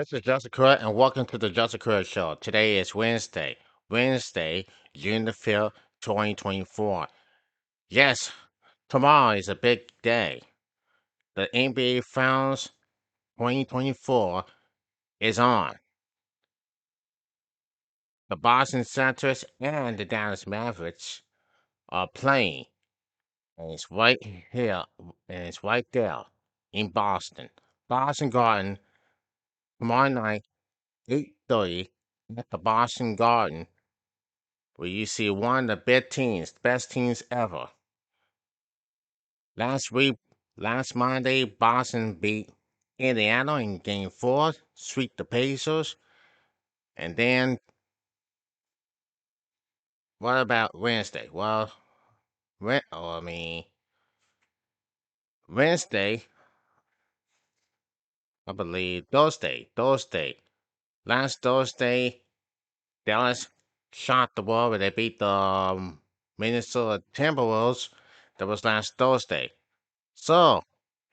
This is Jessica, and welcome to the Jessica Show. Today is Wednesday, June the 5th, 2024. Yes, tomorrow is a big day. The NBA Finals 2024 is on. The Boston Celtics and the Dallas Mavericks are playing, and it's right here, and it's right there in Boston. Boston Garden, tomorrow night, 8:30 at the Boston Garden, where you see one of the best teams ever. Last week, last Monday, Boston beat Indiana in Game 4, sweep the Pacers, and then what about Wednesday? Well, I mean Wednesday, I believe Thursday. Last Thursday, Dallas shot the ball, but they beat the Minnesota Timberwolves. That was last Thursday. So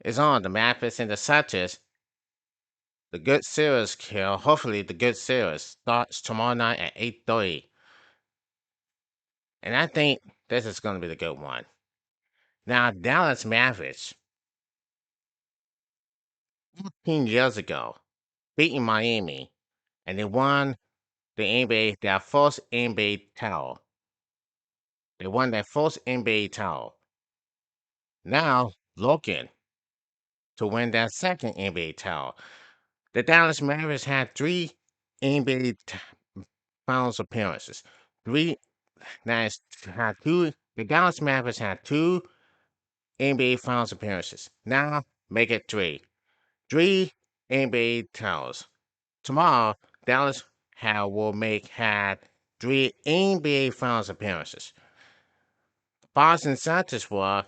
it's on the Mavericks and the Celtics. The good series, Kill. Hopefully, the good series starts tomorrow night at 8:30, and I think this is going to be the good one. Now, Dallas Mavericks, 15 years ago, beating Miami, and they won the NBA, their first NBA title. They won their first NBA title. Now, looking to win their second NBA title. The Dallas Mavericks had three NBA Finals appearances. Three Nice had two. The Dallas Mavericks had two NBA Finals appearances. Now make it three. Three NBA titles. Tomorrow, Dallas will make had three NBA Finals appearances. Boston Celtics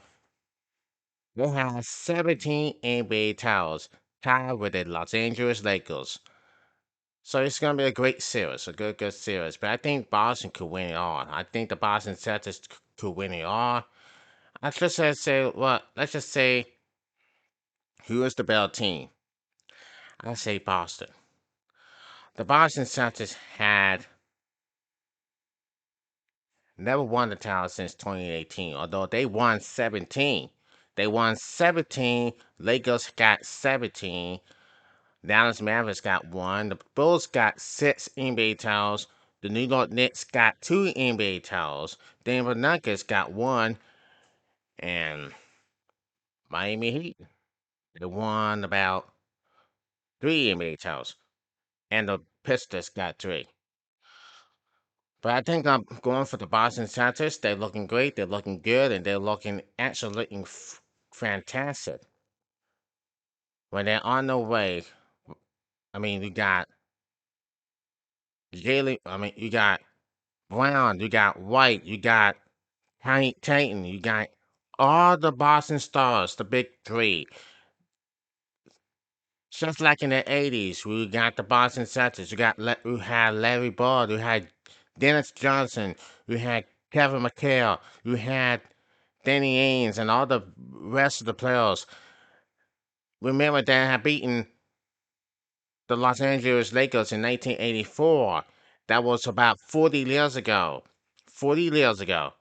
they have 17 NBA titles, tied with the Los Angeles Lakers. So it's gonna be a great series, a good series. But I think Boston could win it all. I think the Boston Celtics could win it all. Let's just say who is the better team? I say Boston. The Boston Celtics had never won the title since 2018, although they won 17. They won 17. Lakers got 17. Dallas Mavericks got one. The Bulls got six NBA titles. The New York Knicks got two NBA titles. Denver Nuggets got one. And Miami Heat, they won about three NBA titles. And the Pistons got three. But I think I'm going for the Boston Celtics. They're looking great. They're looking good, and they're looking fantastic. When they're on their way, I mean, you got Jalen. I mean, you got Brown. You got White. You got Tatum. You got all the Boston stars, the big three. Just like in the '80s, we got the Boston Celtics. We had Larry Bird. We had Dennis Johnson. We had Kevin McHale. We had Danny Ainge and all the rest of the players. Remember they had beaten the Los Angeles Lakers in 1984. That was about 40 years ago. 40 years ago.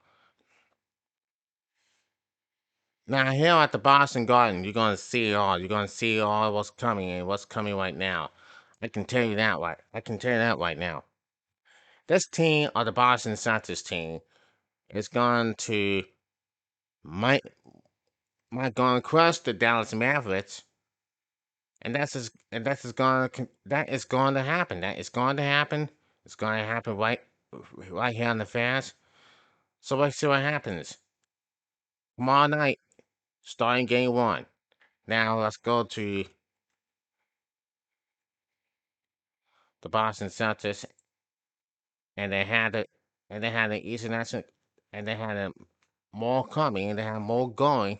Now here at the Boston Garden, you're gonna see it all. You're gonna see all what's coming and what's coming right now. I can tell you that right. I can tell you that right now. This team, or the Boston Celtics team, is going to might might going to crush the Dallas Mavericks, and that is going to happen. That is going to happen. It's going to happen right here on the fast. So let's see what happens tomorrow night, starting game one. Now let's go to the Boston Celtics, and they had the Eastern National, and they had more coming, and they had more going.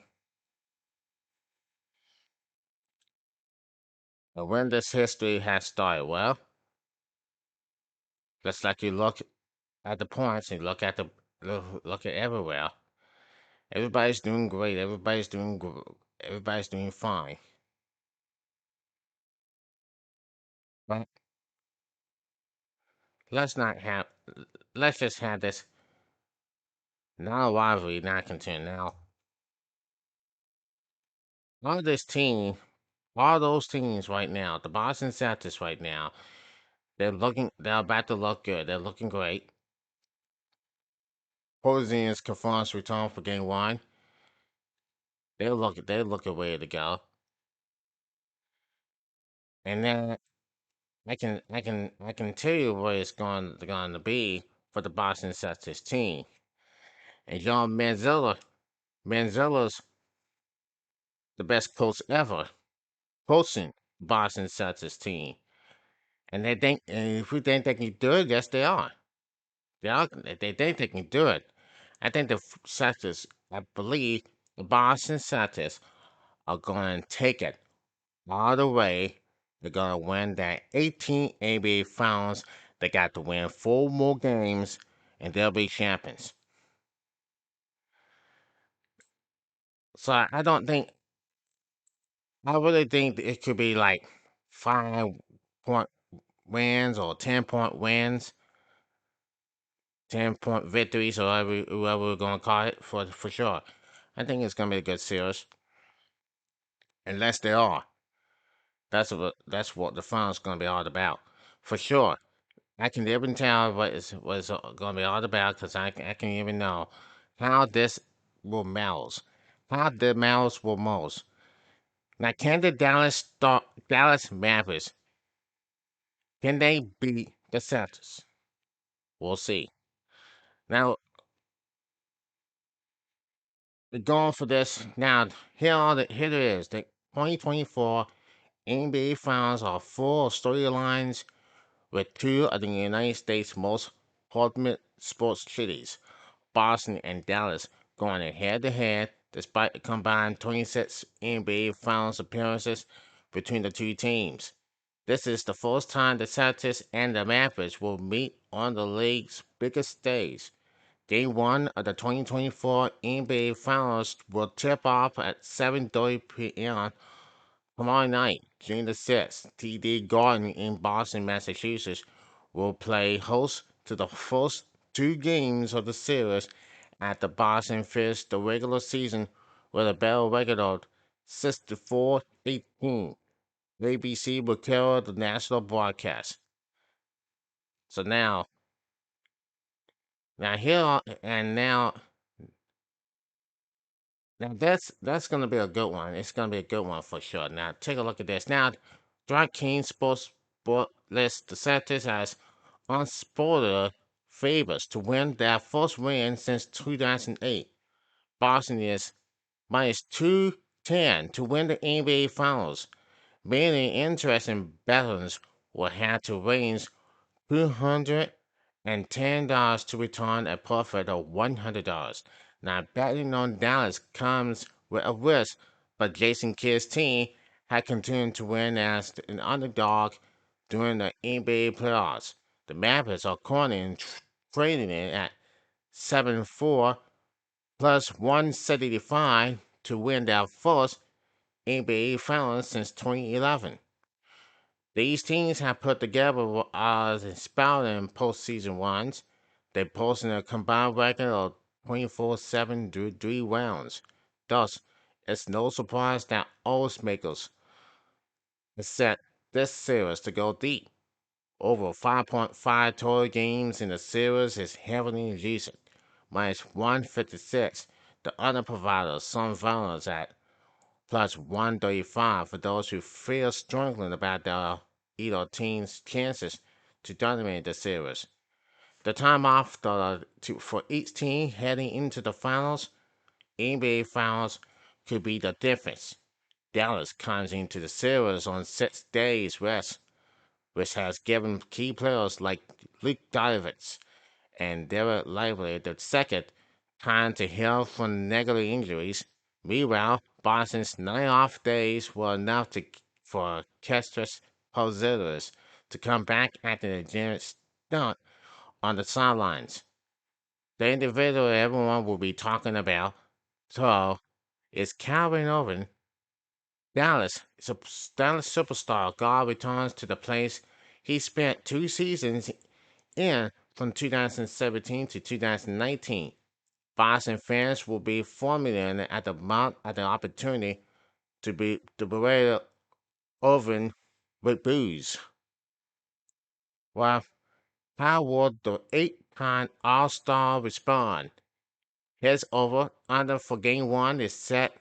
And when this history has started, well, just like you look at the points and look at everywhere. Everybody's doing great. Everybody's doing fine. But let's not have. Let's just have this not a rivalry, not concern. Now, all this team, all those teams right now, the Boston Celtics right now, they're about to look good. They're looking great. Porzingis confirms return for Game One. They're looking ready to go. And then I can tell you what it's going to be for the Boston Celtics team. And John Manzilla's the best coach ever coaching Boston Celtics team. And if we think they can do it, yes, they are. They think they can do it. I think Celtics, I believe the Boston Celtics are going to take it all the way. They're going to win that 18 NBA Finals. They got to win 4 more games, and they'll be champions. So I don't think, I really think it could be like 5 point wins or 10 point wins, 10 point victories, or whoever we're going to call it for sure. I think it's going to be a good series, unless they are. That's what the finals going to be all about, for sure. I can even tell what it's going to be all about because I can even know how this will mouse, how the mouse will mouse. Now, can the Dallas Mavericks, can they beat the Celtics? We'll see. Now, we're going for this. Now, here it is. The 2024 NBA Finals are full of storylines with two of the United States' most ultimate sports cities, Boston and Dallas, going head to head despite the combined 26 NBA Finals appearances between the two teams. This is the first time the Celtics and the Mavericks will meet on the league's biggest stage. Game 1 of the 2024 NBA Finals will tip off at 7:30 p.m. tomorrow night, June the 6th. TD Garden in Boston, Massachusetts will play host to the first 2 games of the series at the Boston finished the regular season with a battle record of 64-18. ABC will carry the national broadcast. So now here and now that's gonna be a good one. It's gonna be a good one for sure. Now take a look at this. Now, DraftKings Sports lists the Celtics as unspotted favorites to win their first win since 2008. Boston is minus 210 to win the NBA Finals. Many interesting bettors will have to raise $210 to return a profit of $100. Now, betting on Dallas comes with a risk, but Jason Kidd's team had continued to win as an underdog during the NBA playoffs. The Mavericks are currently trading it at 7-4 plus 175 to win their first NBA Finals since 2011. These teams have put together spouting postseason runs. They posted a combined record of 24-7 through 3 rounds. Thus, it's no surprise that odds makers set this series to go deep. Over 5.5 total games in the series is heavily recent, minus 156. The other providers, some values at plus 135 for those who feel struggling about their either team's chances to dominate the series. The time off for each team heading into the finals, NBA Finals, could be the difference. Dallas comes into the series on 6 days rest, which has given key players like Luke Davidovich and Derek Lively the second time to heal from negative injuries. Meanwhile, Boston's 9 off days were enough for Kestis Porzingis to come back after the generous stunt on the sidelines. The individual everyone will be talking about, so, is Calvin Irving. Dallas superstar God returns to the place He spent 2 seasons in from 2017 to 2019. Boston fans will be formulating at the opportunity to berate Irving with booze. Well, how will the eight-time All-Star respond? His over/under for Game 1 is set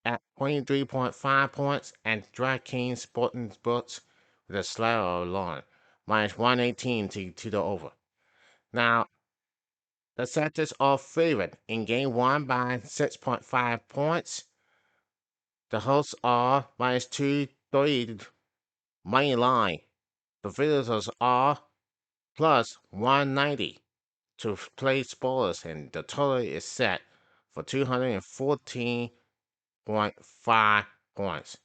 at 23.5 points, and DraftKings Sporting Books with a slider alone, minus 118 to the over. Now, the Celtics are favored in Game 1 by 6.5 points. The hosts are minus 230 money line. The visitors are plus 190 to play spoilers, and the total is set for 214.5 points.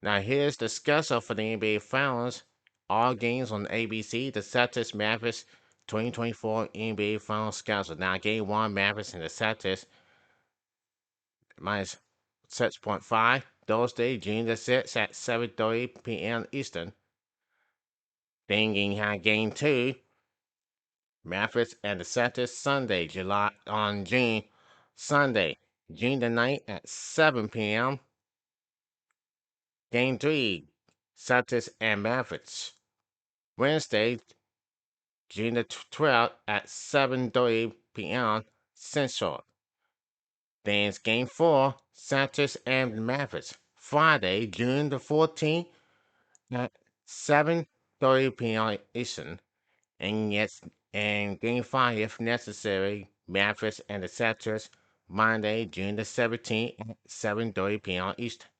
Now here's the schedule for the NBA Finals. All games on ABC. The Celtics Mavericks 2024 NBA Finals schedule. Now Game 1 Mavericks and the Celtics minus 6.5. Thursday, June the 6th at 7:30 p.m. Eastern. Then you have Game 2 Mavericks and the Celtics Sunday, Sunday, June the 9th at 7 p.m. Game 3 Celtics and Mavericks. Wednesday, June the 12th at 7:30 p.m. Central. Then it's Game 4, Celtics and Mavericks. Friday, June the 14th at 7:30 p.m. Eastern. And yes, and Game 5, if necessary, Mavericks and the Celtics, Monday, June the 17th at 7:30 p.m. Eastern.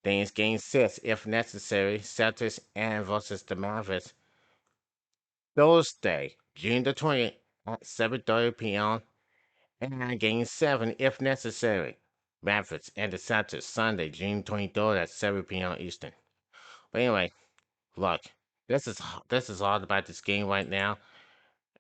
Then it's Game 6, if necessary, Celtics and versus the Mavericks, Thursday, June the 20th at 7:30 p.m. And Game 7, if necessary, Mavericks and the Celtics, Sunday, June 23rd at 7 p.m. Eastern. But anyway, look, this is all about this game right now.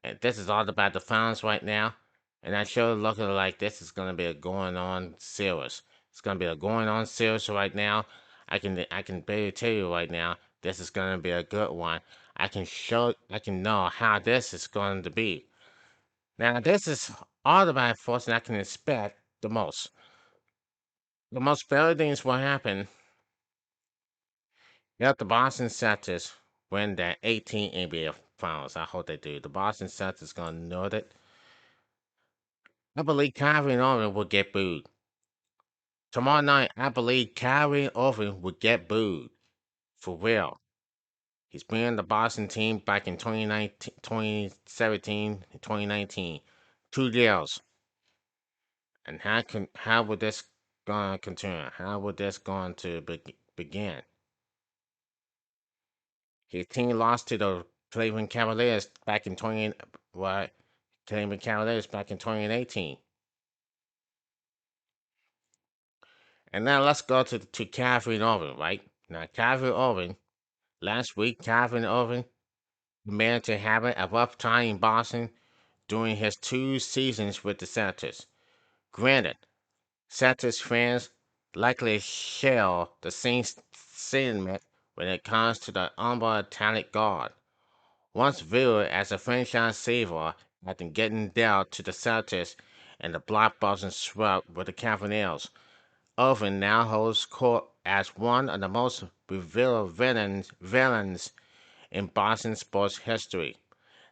And this is all about the finals right now. And I sure looking like this is gonna be a going on series. It's gonna be a going on series right now. I can barely tell you right now. This is gonna be a good one. I can know how this is going to be. Now this is all about force and I can expect the most. The most better things will happen if the Boston Celtics win that 18 NBA finals. I hope they do. The Boston Celtics gonna know that. I believe Kyrie Irving will get booed. Tomorrow night, I believe Kyrie Irving will get booed. For real. He's been in the Boston team back in 2019, 2017, and 2019. 2 years. And how would this going to continue? How would this going to begin? His team lost to the Cleveland Cavaliers back in 20 what? Cleveland Cavaliers back in 2018. And now let's go to Kyrie Irving, right? Now Kyrie Irving, last week Kyrie Irving managed to have a rough time in Boston during his 2 seasons with the Celtics. Granted, Celtics fans likely share the same sentiment when it comes to the talented guard. Once viewed as a franchise saver after getting dealt to the Celtics and the blockbuster swept with the Cavaliers, Irving now holds court as one of the most revered villains in Boston sports history.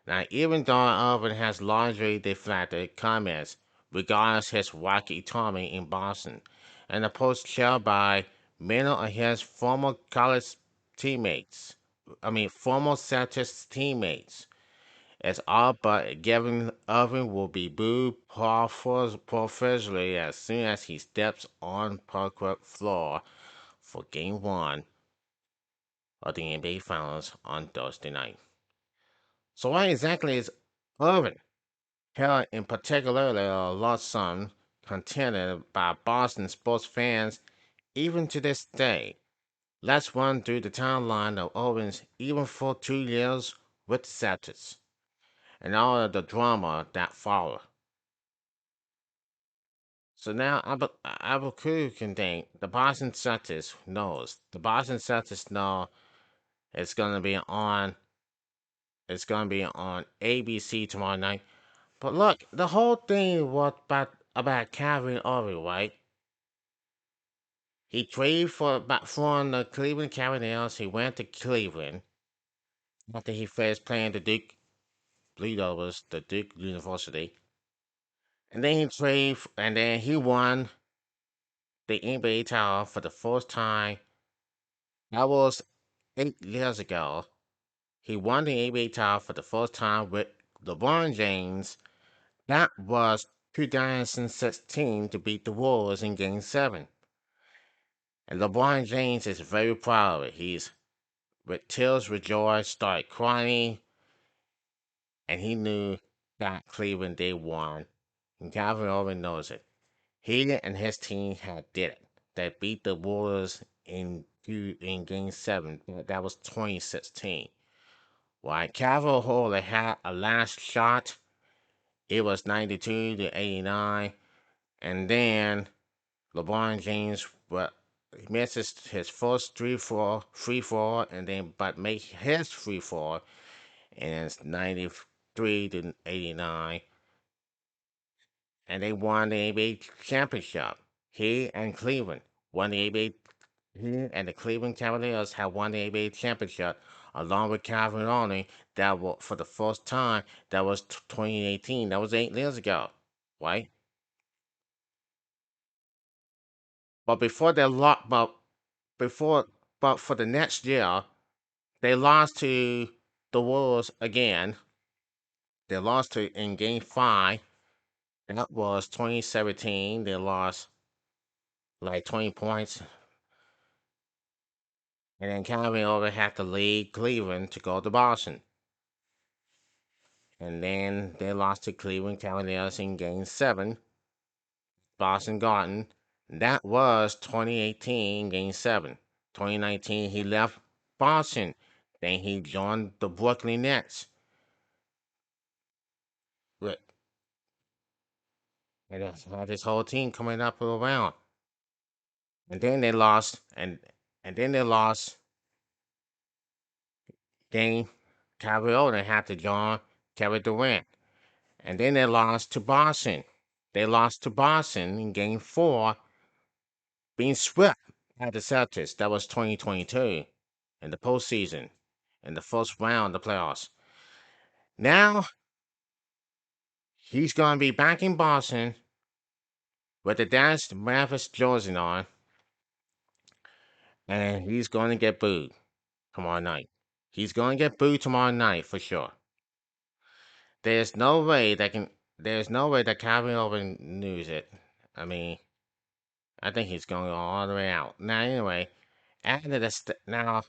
Now, even though Irving has largely deflected comments regarding his wacky timing in Boston, and the post shared by many of his former college teammates, former Celtics teammates, it's all but given Irving will be booed professionally as soon as he steps on parquet floor for Game 1 of the NBA Finals on Thursday night. So why exactly is Irving held in particularly a loathsome contended by Boston sports fans even to this day? Let's run through the timeline of Irving's even for 2 years with the Celtics and all of the drama that followed. So now Abu can think the Boston Celtics know It's gonna be on. It's gonna be on ABC tomorrow night. But look, the whole thing was about Calvin Irving, right? He traded for about from the Cleveland Cavaliers. He went to Cleveland after he first playing the Duke Blue Devils, the Duke University, and then and then he won the NBA title for the first time. That was 8 years ago. He won the NBA title for the first time with LeBron James. That was 2016 to beat the Warriors in Game 7. And LeBron James is very proud of it. He's with tears of joy, started crying, and he knew that Cleveland they won. And Calvin Irving knows it. He and his team had did it. They beat the Warriors in Game 7. That was 2016. While Calvin Irving had a last shot, it was 92 to 89, and then LeBron James he misses his first free throw, and then but make his free throw, and it's 93 to 89, and they won the NBA championship. He and Cleveland won the NBA. He and the Cleveland Cavaliers have won the NBA championship along with Calvin Roney. That was for the first time. That was 2018. That was 8 years ago, right? But before they lost, before, but for the next year, they lost to the Wolves again. They lost to in Game 5. That was 2017. They lost like 20 points, and then Calvin over had to leave Cleveland to go to Boston. And then they lost to Cleveland Cavaliers in Game 7, Boston Garden. That was 2018, Game 7. 2019, he left Boston. Then he joined the Brooklyn Nets. With, and had his whole team coming up around. And then they lost, and then they lost. Then Kyrie Irving had to join Kevin Durant. And then they lost to Boston. They lost to Boston in Game 4, being swept at the Celtics. That was 2022 in the postseason, in the first round of the playoffs. Now he's going to be back in Boston with the Dallas Mavericks jersey on, and he's going to get booed tomorrow night. He's going to get booed tomorrow night for sure. There's no way that can. There's no way that Calvin Irving knows it. I mean, I think he's going to go all the way out. Now, anyway, after the now,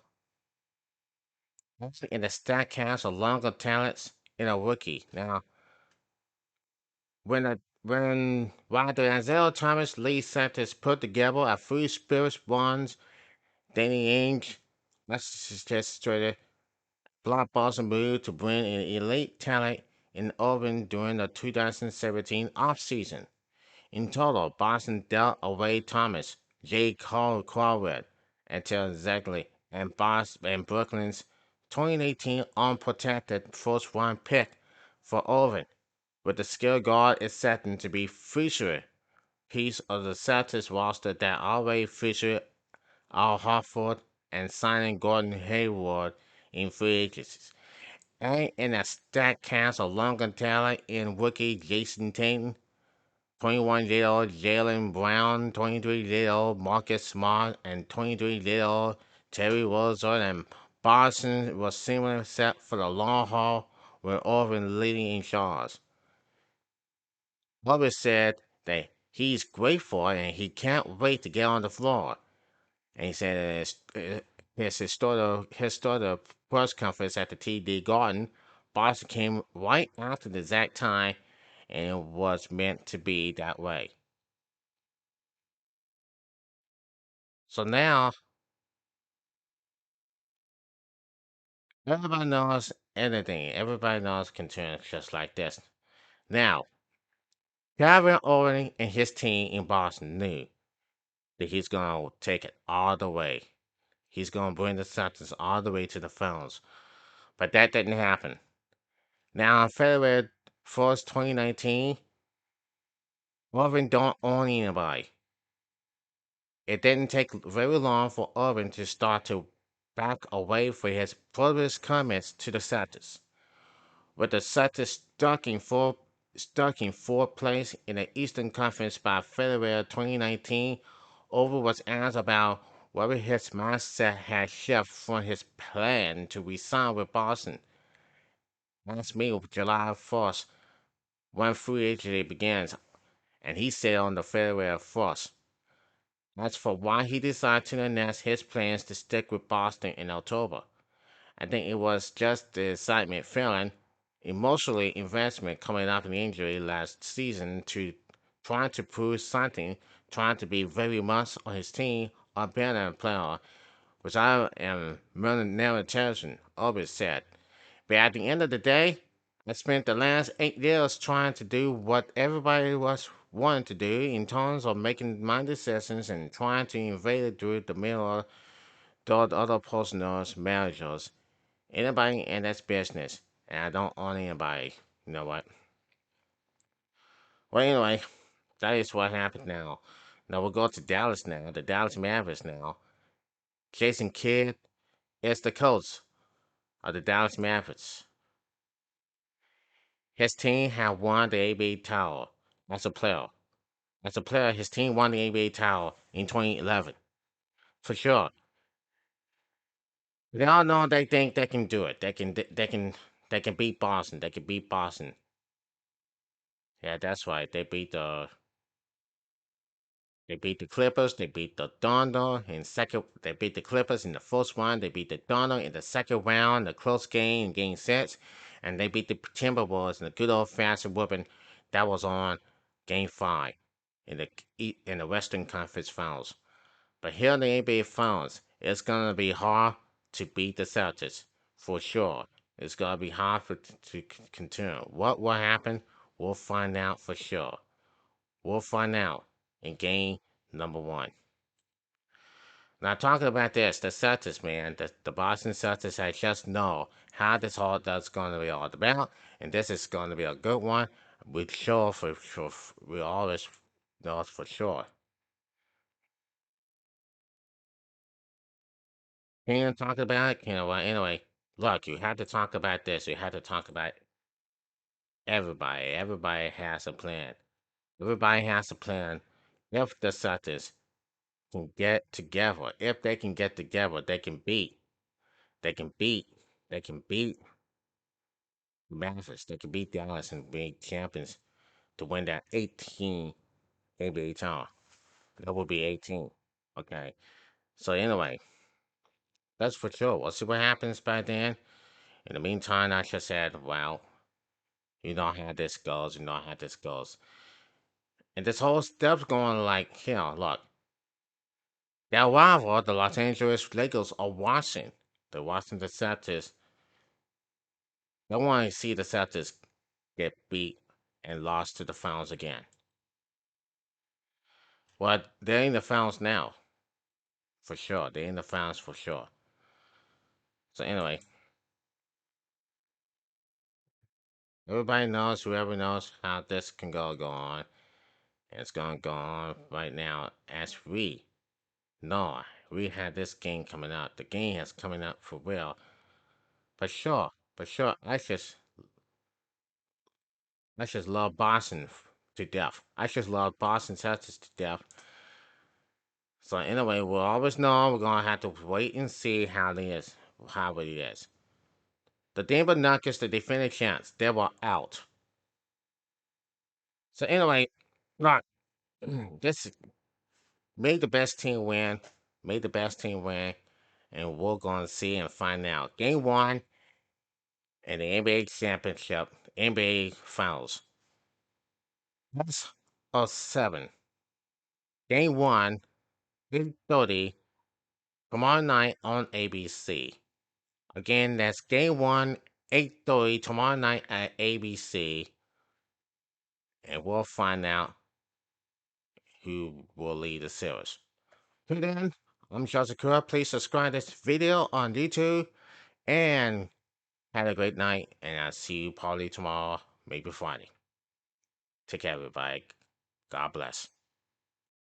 actually in the Statcast of longer talents in a rookie. Now, when Roger Isaiah Thomas Lee Santos put together a Free Spirits Bonds, Danny Ainge, let's just straight it, blockbuster move to bring in elite talent in Irving during the 2017 offseason. In total, Boston dealt away Thomas, J. Corwin, until exactly, and Brooklyn's 2018 unprotected first round pick for Irving, with the skill guard is set to be featured piece of the Celtics roster that already featured Al Horford and signing Gordon Hayward in free agency. And in a stack cast of longer talent in rookie Jason Tatum, 21-year-old Jalen Brown, 23-year-old Marcus Smart, and 23-year-old Terry Rozier, and Boston was seemingly set for the long haul with Irving leading in charge. Bubba said that he's grateful and he can't wait to get on the floor. And he said his historic press conference at the TD Garden, Boston came right after the exact time, and it was meant to be that way. So now everybody knows anything. Everybody knows concerns just like this. Now, Calvin Irving and his team in Boston knew that he's gonna take it all the way. he's going to bring the Celtics all the way to the finals. But that didn't happen. Now, on February 1st, 2019, Irving don't own anybody. It didn't take very long for Irving to start to back away from his previous comments to the Celtics. With the Celtics stuck in fourth place in the Eastern Conference by February 2019, Irving was asked about whether his mindset had shifted from his plan to resign with Boston. Last May, July 1st, when free agency begins, and he said on the February 1st, as for why he decided to announce his plans to stick with Boston in October. I think it was just the excitement feeling, emotionally investment coming off an injury last season to trying to prove something, trying to be very much on his team or better player, which I am never intelligent, always said. But at the end of the day, I spent the last 8 years trying to do what everybody was wanting to do in terms of making my decisions and trying to invade through the middle of the other personals, managers, anybody in that's business. And I don't own anybody. You know what? Well, anyway, that is what happened now. Now we'll go to Dallas now, the Dallas Mavericks now. Jason Kidd is the coach of the Dallas Mavericks. His team had won the NBA title as a player. As a player, his team won the NBA title in 2011. For sure. They all know they think they can do it. They can beat Boston. They can beat Boston. Yeah, that's right. They beat the Clippers. They beat the Thunder in second. They beat the Clippers in the first round. They beat the Thunder in the second round, the close game in Game 6, and they beat the Timberwolves in the good old fashioned whooping that was on Game 5 in the Western Conference Finals. But here in the NBA Finals, it's gonna be hard to beat the Celtics for sure. It's gonna be hard to continue. What will happen? We'll find out for sure. We'll find out in game number one. Now talking about this, the Celtics, man, the Boston Celtics, I just know how this all that's going to be all about, and this is going to be a good one. We sure for sure, we always know it for sure. Can you talk about it? You know what? Anyway, look, you had to talk about this. You had to talk about everybody. Everybody has a plan. Everybody has a plan. If the Celtics can get together, if they can get together, they can beat, they can beat Mavericks. They can beat Dallas and be champions to win that 18 NBA title. That would be 18. Okay. So anyway, that's for sure. We'll see what happens by then. In the meantime, I just said, well, you know how this goes. You know how this goes. And this whole stuff's going like, look, their rival, the Los Angeles Lakers, are watching. They're watching the Celtics. They want to see the Celtics get beat and lost to the finals again. Well, they're in the finals now, for sure. They're in the finals for sure. So anyway, everybody knows, whoever knows how this can go on. And it's gonna go on right now as we know. We had this game coming out. The game is coming up for real. For sure. For sure. I just love Boston to death. I just love Boston Celtics to death. So anyway, we'll always know we're gonna have to wait and see how it is. The Denver Nuggets, the defending champs, they were out. So anyway, look, this made the best team win, made the best team win, and we're gonna see and find out. Game one in the NBA championship, NBA finals. That's a seven. Game one, 8:30 tomorrow night on ABC. Again, that's game one, 8:30 tomorrow night at ABC, and we'll find out who will lead the series. Till then, I'm Joseph Crudup. Please subscribe to this video on YouTube and have a great night. And I'll see you probably tomorrow, maybe Friday. Take care, everybody. God bless.